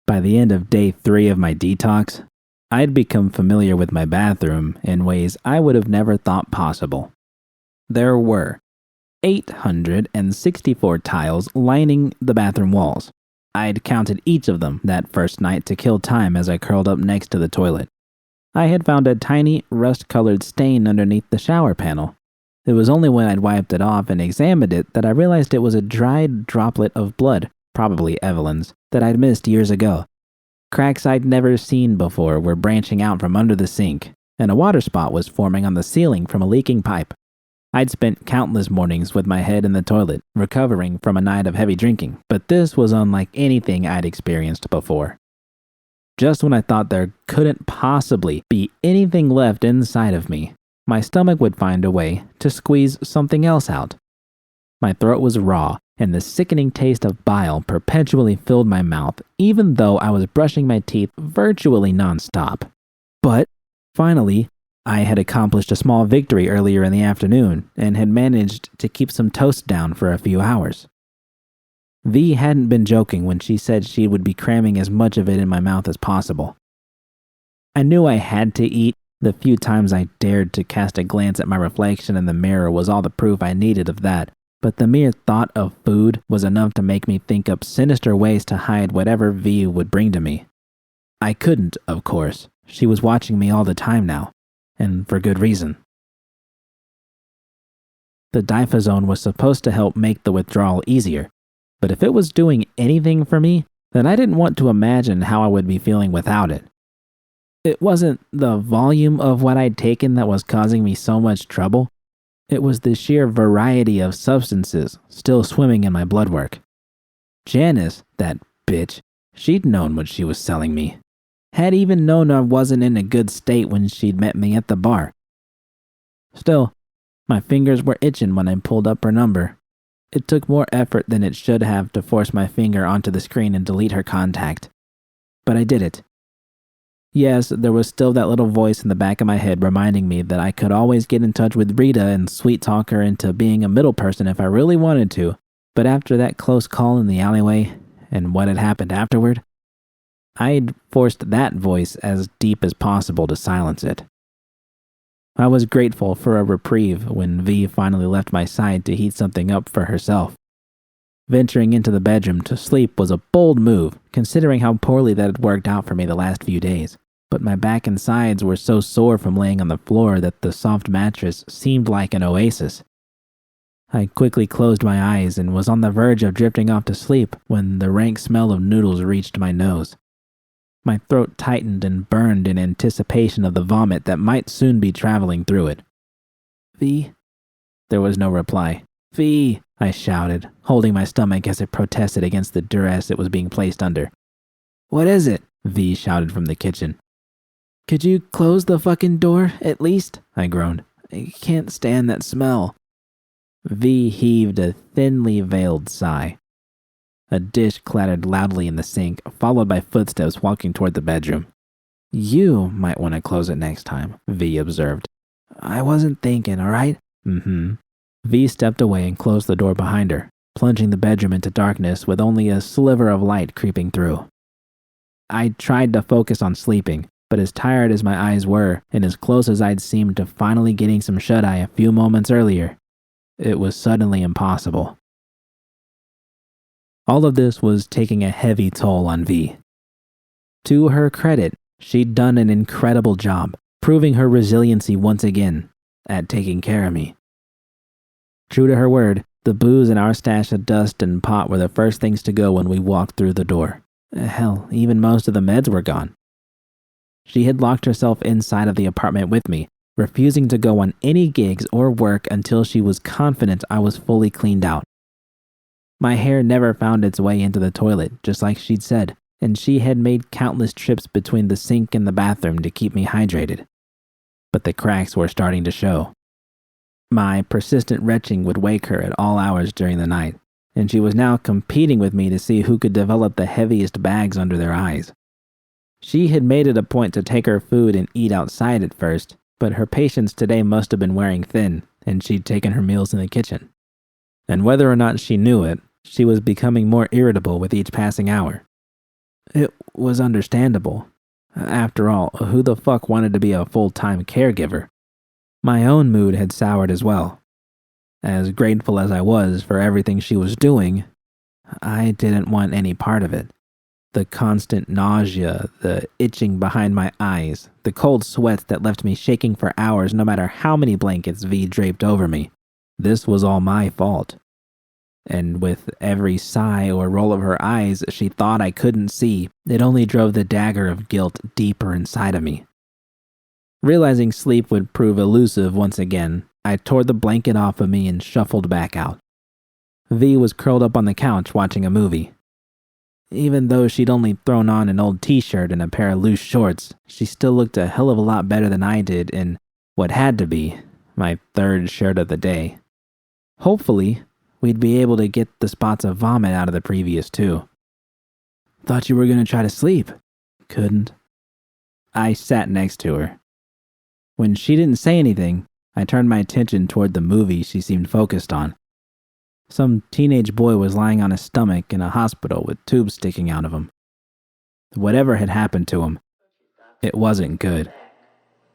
By the end of day 3 of my detox, I'd become familiar with my bathroom in ways I would have never thought possible. There were 864 tiles lining the bathroom walls. I'd counted each of them that first night to kill time as I curled up next to the toilet. I had found a tiny, rust-colored stain underneath the shower panel. It was only when I'd wiped it off and examined it that I realized it was a dried droplet of blood, probably Evelyn's, that I'd missed years ago. Cracks I'd never seen before were branching out from under the sink, and a water spot was forming on the ceiling from a leaking pipe. I'd spent countless mornings with my head in the toilet, recovering from a night of heavy drinking, but this was unlike anything I'd experienced before. Just when I thought there couldn't possibly be anything left inside of me, my stomach would find a way to squeeze something else out. My throat was raw, and the sickening taste of bile perpetually filled my mouth, even though I was brushing my teeth virtually nonstop. But, finally, I had accomplished a small victory earlier in the afternoon, and had managed to keep some toast down for a few hours. V hadn't been joking when she said she would be cramming as much of it in my mouth as possible. I knew I had to eat. The few times I dared to cast a glance at my reflection in the mirror was all the proof I needed of that, but the mere thought of food was enough to make me think up sinister ways to hide whatever V would bring to me. I couldn't, of course. She was watching me all the time now, and for good reason. The difazone was supposed to help make the withdrawal easier, but if it was doing anything for me, then I didn't want to imagine how I would be feeling without it. It wasn't the volume of what I'd taken that was causing me so much trouble. It was the sheer variety of substances still swimming in my blood work. Janice, that bitch, she'd known what she was selling me. Had even known I wasn't in a good state when she'd met me at the bar. Still, my fingers were itching when I pulled up her number. It took more effort than it should have to force my finger onto the screen and delete her contact. But I did it. Yes, there was still that little voice in the back of my head reminding me that I could always get in touch with Rita and sweet-talk her into being a middle person if I really wanted to, but after that close call in the alleyway, and what had happened afterward, I'd forced that voice as deep as possible to silence it. I was grateful for a reprieve when V finally left my side to heat something up for herself. Venturing into the bedroom to sleep was a bold move, considering how poorly that had worked out for me the last few days. But my back and sides were so sore from laying on the floor that the soft mattress seemed like an oasis. I quickly closed my eyes and was on the verge of drifting off to sleep when the rank smell of noodles reached my nose. My throat tightened and burned in anticipation of the vomit that might soon be traveling through it. V? There was no reply. V! I shouted, holding my stomach as it protested against the duress it was being placed under. What is it? V shouted from the kitchen. Could you close the fucking door, at least? I groaned. I can't stand that smell. V heaved a thinly veiled sigh. A dish clattered loudly in the sink, followed by footsteps walking toward the bedroom. You might want to close it next time, V observed. I wasn't thinking, all right? Mm-hmm. V stepped away and closed the door behind her, plunging the bedroom into darkness with only a sliver of light creeping through. I tried to focus on sleeping, but as tired as my eyes were, and as close as I'd seemed to finally getting some shut-eye a few moments earlier, it was suddenly impossible. All of this was taking a heavy toll on V. To her credit, she'd done an incredible job, proving her resiliency once again at taking care of me. True to her word, the booze and our stash of dust and pot were the first things to go when we walked through the door. Hell, even most of the meds were gone. She had locked herself inside of the apartment with me, refusing to go on any gigs or work until she was confident I was fully cleaned out. My hair never found its way into the toilet, just like she'd said, and she had made countless trips between the sink and the bathroom to keep me hydrated. But the cracks were starting to show. My persistent retching would wake her at all hours during the night, and she was now competing with me to see who could develop the heaviest bags under their eyes. She had made it a point to take her food and eat outside at first, but her patience today must have been wearing thin, and she'd taken her meals in the kitchen. And whether or not she knew it, she was becoming more irritable with each passing hour. It was understandable. After all, who the fuck wanted to be a full-time caregiver? My own mood had soured as well. As grateful as I was for everything she was doing, I didn't want any part of it. The constant nausea, the itching behind my eyes, the cold sweats that left me shaking for hours no matter how many blankets V draped over me. This was all my fault. And with every sigh or roll of her eyes she thought I couldn't see, it only drove the dagger of guilt deeper inside of me. Realizing sleep would prove elusive once again, I tore the blanket off of me and shuffled back out. V was curled up on the couch watching a movie. Even though she'd only thrown on an old t-shirt and a pair of loose shorts, she still looked a hell of a lot better than I did in what had to be my third shirt of the day. Hopefully, we'd be able to get the spots of vomit out of the previous two. Thought you were going to try to sleep. Couldn't. I sat next to her. When she didn't say anything, I turned my attention toward the movie she seemed focused on. Some teenage boy was lying on his stomach in a hospital with tubes sticking out of him. Whatever had happened to him, it wasn't good,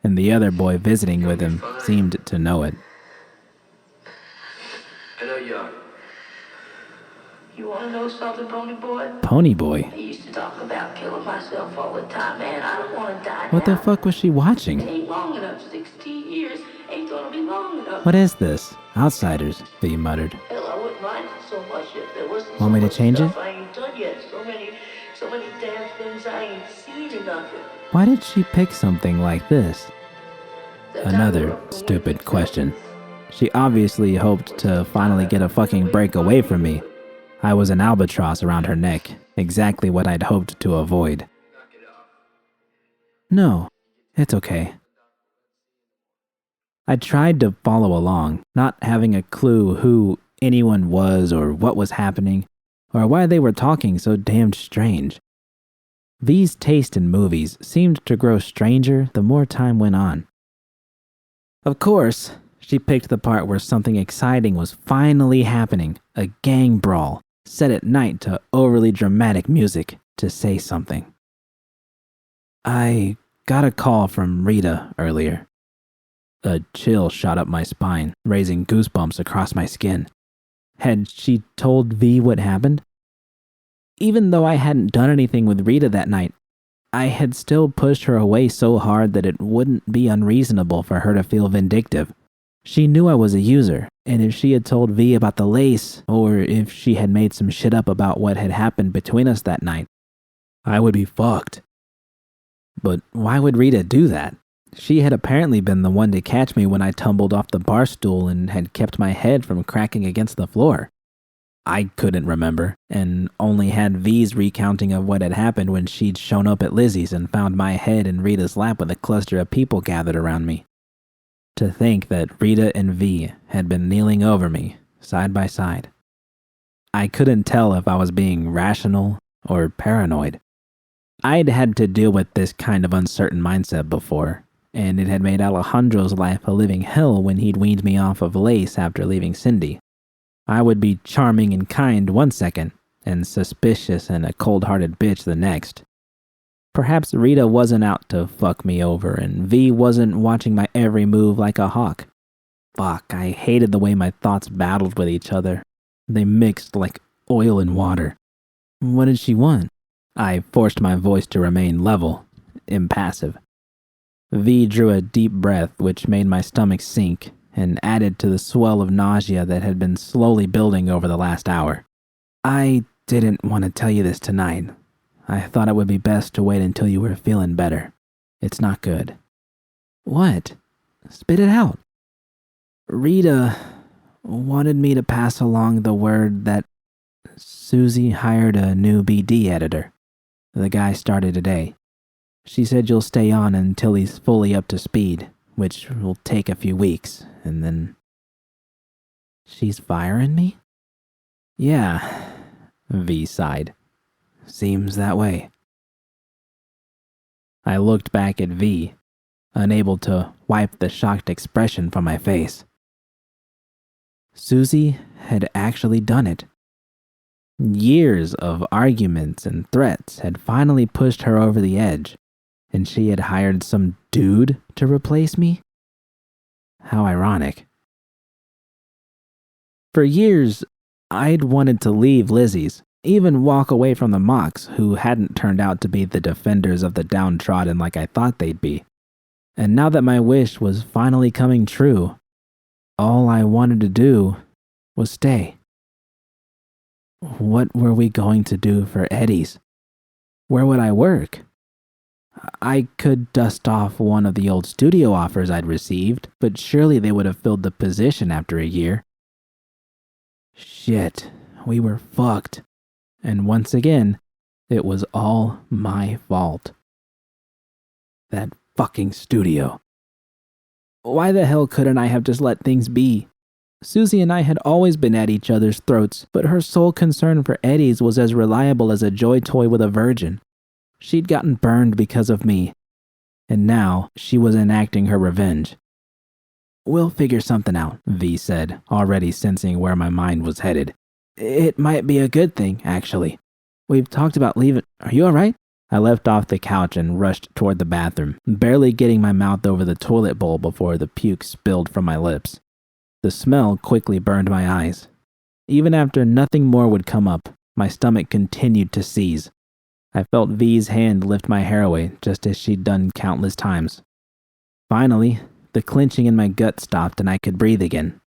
and the other boy visiting with him seemed to know it. I know you are. You want to know something, Pony Boy? Pony Boy? I used to talk about killing myself all the time, man. I don't want to die What now. the fuck was she watching? It ain't long enough. 16 years ain't gonna be long enough. What is this? Outsiders, V muttered. Hell, I wouldn't mind it so much if there wasn't Want me to change it? I ain't done yet. So many damn things I ain't seen or nothing. Why did she pick something like this? Another stupid question. She obviously hoped to finally get a fucking break away from me. I was an albatross around her neck, exactly what I'd hoped to avoid. No, it's okay. I tried to follow along, not having a clue who anyone was or what was happening, or why they were talking so damned strange. V's taste in movies seemed to grow stranger the more time went on. Of course, she picked the part where something exciting was finally happening, a gang brawl, set at night to overly dramatic music to say something. I got a call from Rita earlier. A chill shot up my spine, raising goosebumps across my skin. Had she told V what happened? Even though I hadn't done anything with Rita that night, I had still pushed her away so hard that it wouldn't be unreasonable for her to feel vindictive. She knew I was a user, and if she had told V about the lace, or if she had made some shit up about what had happened between us that night, I would be fucked. But why would Rita do that? She had apparently been the one to catch me when I tumbled off the bar stool and had kept my head from cracking against the floor. I couldn't remember, and only had V's recounting of what had happened when she'd shown up at Lizzie's and found my head in Rita's lap with a cluster of people gathered around me. To think that Rita and V had been kneeling over me, side by side. I couldn't tell if I was being rational or paranoid. I'd had to deal with this kind of uncertain mindset before, and it had made Alejandro's life a living hell when he'd weaned me off of Lace after leaving Cindy. I would be charming and kind one second, and suspicious and a cold-hearted bitch the next. Perhaps Rita wasn't out to fuck me over, and V wasn't watching my every move like a hawk. Fuck, I hated the way my thoughts battled with each other. They mixed like oil and water. What did she want? I forced my voice to remain level, impassive. V drew a deep breath, which made my stomach sink, and added to the swell of nausea that had been slowly building over the last hour. I didn't want to tell you this tonight. I thought it would be best to wait until you were feeling better. It's not good. What? Spit it out. Rita wanted me to pass along the word that Susie hired a new BD editor. The guy started today. She said you'll stay on until he's fully up to speed, which will take a few weeks, and then... She's firing me? Yeah, V sighed. Seems that way. I looked back at V, unable to wipe the shocked expression from my face. Susie had actually done it. Years of arguments and threats had finally pushed her over the edge, and she had hired some dude to replace me? How ironic. For years, I'd wanted to leave Lizzie's, even walk away from the Mocs, who hadn't turned out to be the defenders of the downtrodden like I thought they'd be. And now that my wish was finally coming true, all I wanted to do was stay. What were we going to do for Eddie's? Where would I work? I could dust off one of the old studio offers I'd received, but surely they would have filled the position after a year. Shit, we were fucked. And once again, it was all my fault. That fucking studio. Why the hell couldn't I have just let things be? Susie and I had always been at each other's throats, but her sole concern for Eddie's was as reliable as a joy toy with a virgin. She'd gotten burned because of me, and now she was enacting her revenge. We'll figure something out, V said, already sensing where my mind was headed. It might be a good thing, actually. We've talked about leaving. Are you alright? I left off the couch and rushed toward the bathroom, barely getting my mouth over the toilet bowl before the puke spilled from my lips. The smell quickly burned my eyes. Even after nothing more would come up, my stomach continued to seize. I felt V's hand lift my hair away, just as she'd done countless times. Finally, the clenching in my gut stopped and I could breathe again.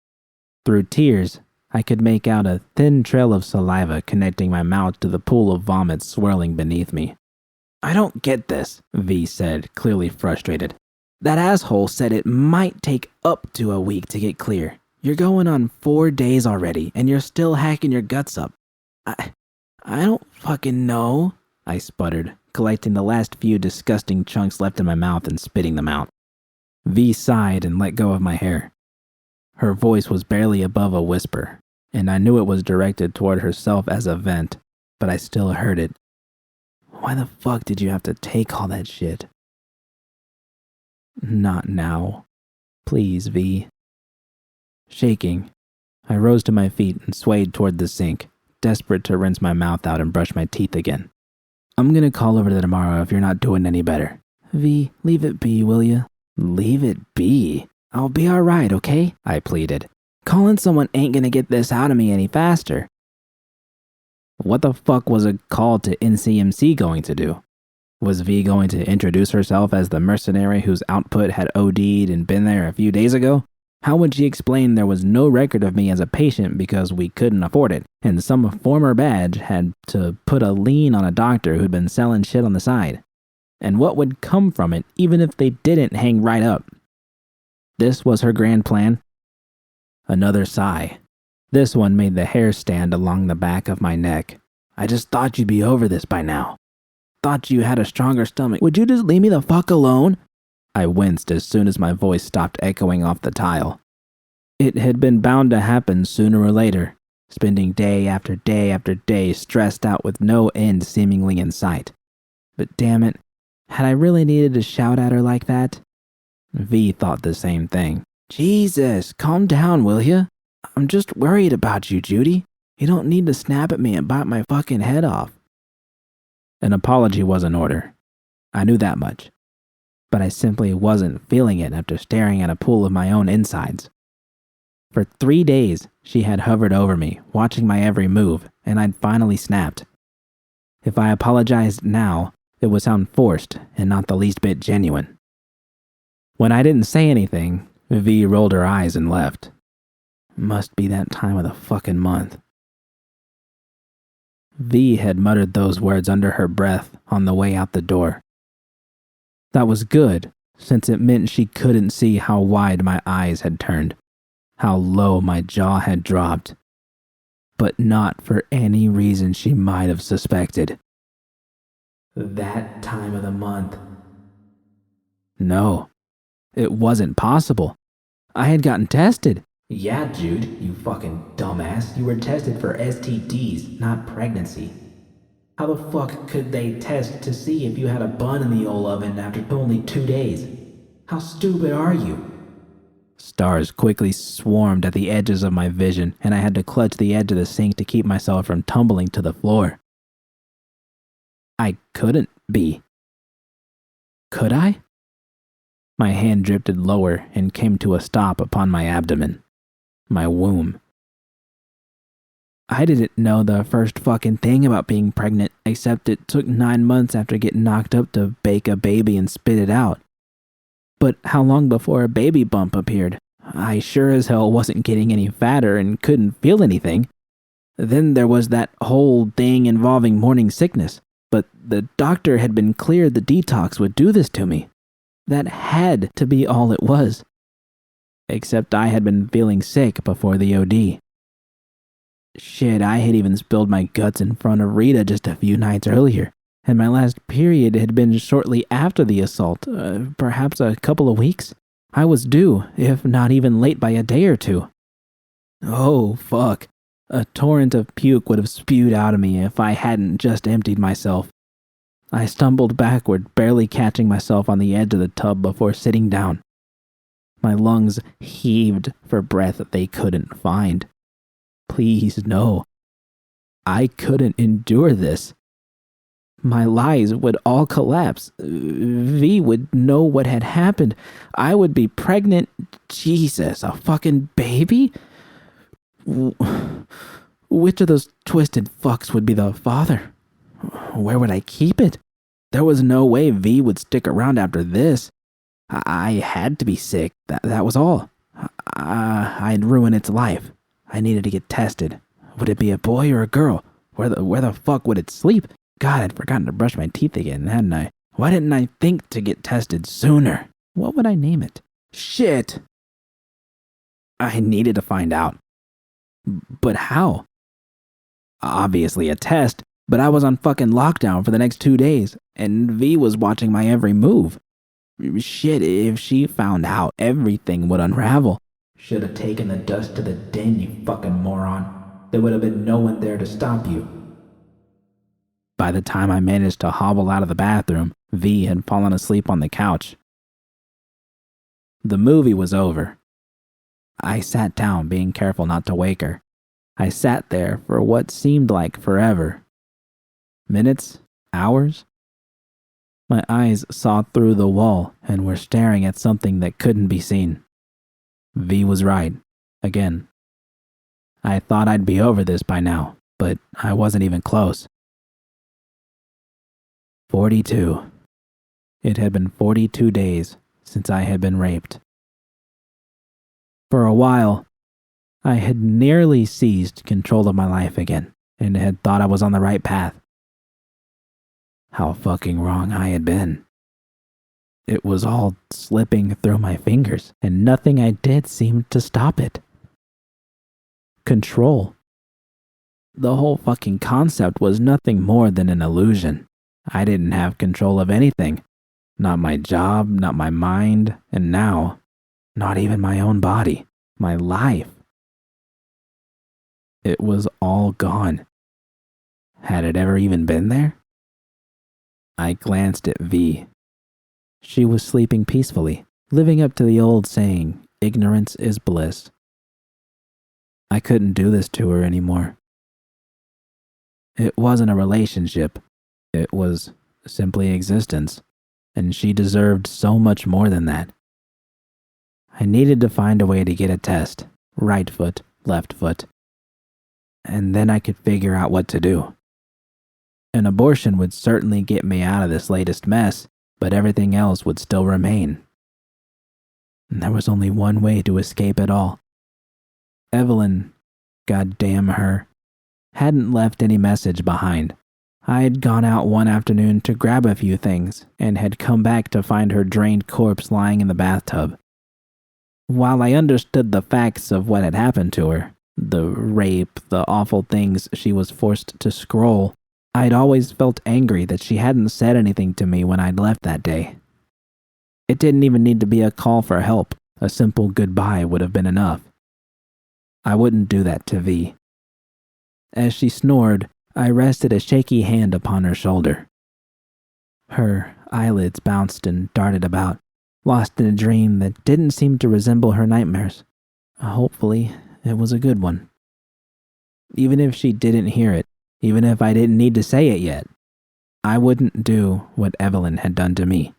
Through tears, I could make out a thin trail of saliva connecting my mouth to the pool of vomit swirling beneath me. I don't get this, V said, clearly frustrated. That asshole said it might take up to a week to get clear. You're going on 4 days already, and you're still hacking your guts up. I don't fucking know, I sputtered, collecting the last few disgusting chunks left in my mouth and spitting them out. V sighed and let go of my hair. Her voice was barely above a whisper, and I knew it was directed toward herself as a vent, but I still heard it. Why the fuck did you have to take all that shit? Not now. Please, V. Shaking, I rose to my feet and swayed toward the sink, desperate to rinse my mouth out and brush my teeth again. I'm gonna call over there tomorrow if you're not doing any better. V, leave it be, will ya? Leave it be? I'll be alright, okay? I pleaded. Calling someone ain't gonna get this out of me any faster. What the fuck was a call to NCMC going to do? Was V going to introduce herself as the mercenary whose output had OD'd and been there a few days ago? How would she explain there was no record of me as a patient because we couldn't afford it, and some former badge had to put a lien on a doctor who'd been selling shit on the side? And what would come from it even if they didn't hang right up? This was her grand plan? Another sigh. This one made the hair stand along the back of my neck. I just thought you'd be over this by now. Thought you had a stronger stomach. Would you just leave me the fuck alone? I winced as soon as my voice stopped echoing off the tile. It had been bound to happen sooner or later, spending day after day after day stressed out with no end seemingly in sight. But damn it, had I really needed to shout at her like that? V thought the same thing. Jesus, calm down, will ya? I'm just worried about you, Judy. You don't need to snap at me and bite my fucking head off. An apology was in order. I knew that much. But I simply wasn't feeling it after staring at a pool of my own insides. For 3 days, she had hovered over me, watching my every move, and I'd finally snapped. If I apologized now, it would sound forced and not the least bit genuine. When I didn't say anything, V rolled her eyes and left. Must be that time of the fucking month. V had muttered those words under her breath on the way out the door. That was good, since it meant she couldn't see how wide my eyes had turned, how low my jaw had dropped, but not for any reason she might have suspected. That time of the month. No, it wasn't possible. I had gotten tested. Yeah, Jude, you fucking dumbass. You were tested for STDs, not pregnancy. How the fuck could they test to see if you had a bun in the old oven after only 2 days? How stupid are you? Stars quickly swarmed at the edges of my vision, and I had to clutch the edge of the sink to keep myself from tumbling to the floor. I couldn't be. Could I? My hand drifted lower and came to a stop upon my abdomen, my womb. I didn't know the first fucking thing about being pregnant, except it took 9 months after getting knocked up to bake a baby and spit it out. But how long before a baby bump appeared? I sure as hell wasn't getting any fatter and couldn't feel anything. Then there was that whole thing involving morning sickness, but the doctor had been cleared the detox would do this to me. That had to be all it was. Except I had been feeling sick before the OD. Shit, I had even spilled my guts in front of Rita just a few nights earlier, and my last period had been shortly after the assault, perhaps a couple of weeks. I was due, if not even late by a day or two. Oh, fuck. A torrent of puke would have spewed out of me if I hadn't just emptied myself. I stumbled backward, barely catching myself on the edge of the tub before sitting down. My lungs heaved for breath they couldn't find. Please, no. I couldn't endure this. My lies would all collapse. V would know what had happened. I would be pregnant. Jesus, a fucking baby? Which of those twisted fucks would be the father? Where would I keep it? There was no way V would stick around after this. I had to be sick. That was all. I'd ruin its life. I needed to get tested. Would it be a boy or a girl? Where the fuck would it sleep? God, I'd forgotten to brush my teeth again, hadn't I? Why didn't I think to get tested sooner? What would I name it? Shit! I needed to find out. But how? Obviously a test, but I was on fucking lockdown for the next 2 days, and V was watching my every move. Shit, if she found out, everything would unravel. Should have taken the dust to the den, you fucking moron. There would have been no one there to stop you. By the time I managed to hobble out of the bathroom, V had fallen asleep on the couch. The movie was over. I sat down, being careful not to wake her. I sat there for what seemed like forever. Minutes? Hours? My eyes saw through the wall and were staring at something that couldn't be seen. V was right. Again. I thought I'd be over this by now, but I wasn't even close. 42. It had been 42 days since I had been raped. For a while, I had nearly seized control of my life again and had thought I was on the right path. How fucking wrong I had been. It was all slipping through my fingers, and nothing I did seemed to stop it. Control. The whole fucking concept was nothing more than an illusion. I didn't have control of anything. Not my job, not my mind, and now, not even my own body, my life. It was all gone. Had it ever even been there? I glanced at V. She was sleeping peacefully, living up to the old saying, ignorance is bliss. I couldn't do this to her anymore. It wasn't a relationship. It was simply existence, and she deserved so much more than that. I needed to find a way to get a test, right foot, left foot, and then I could figure out what to do. An abortion would certainly get me out of this latest mess, but everything else would still remain. And there was only one way to escape it all. Evelyn, goddamn her, hadn't left any message behind. I had gone out one afternoon to grab a few things and had come back to find her drained corpse lying in the bathtub. While I understood the facts of what had happened to her, the rape, the awful things she was forced to scroll, I'd always felt angry that she hadn't said anything to me when I'd left that day. It didn't even need to be a call for help. A simple goodbye would have been enough. I wouldn't do that to V. As she snored, I rested a shaky hand upon her shoulder. Her eyelids bounced and darted about. lost in a dream that didn't seem to resemble her nightmares. Hopefully, it was a good one. Even if she didn't hear it, even if I didn't need to say it yet, I wouldn't do what Evelyn had done to me.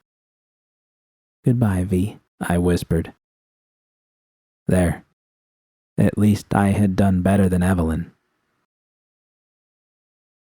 "Goodbye, V," I whispered. There. At least I had done better than Evelyn.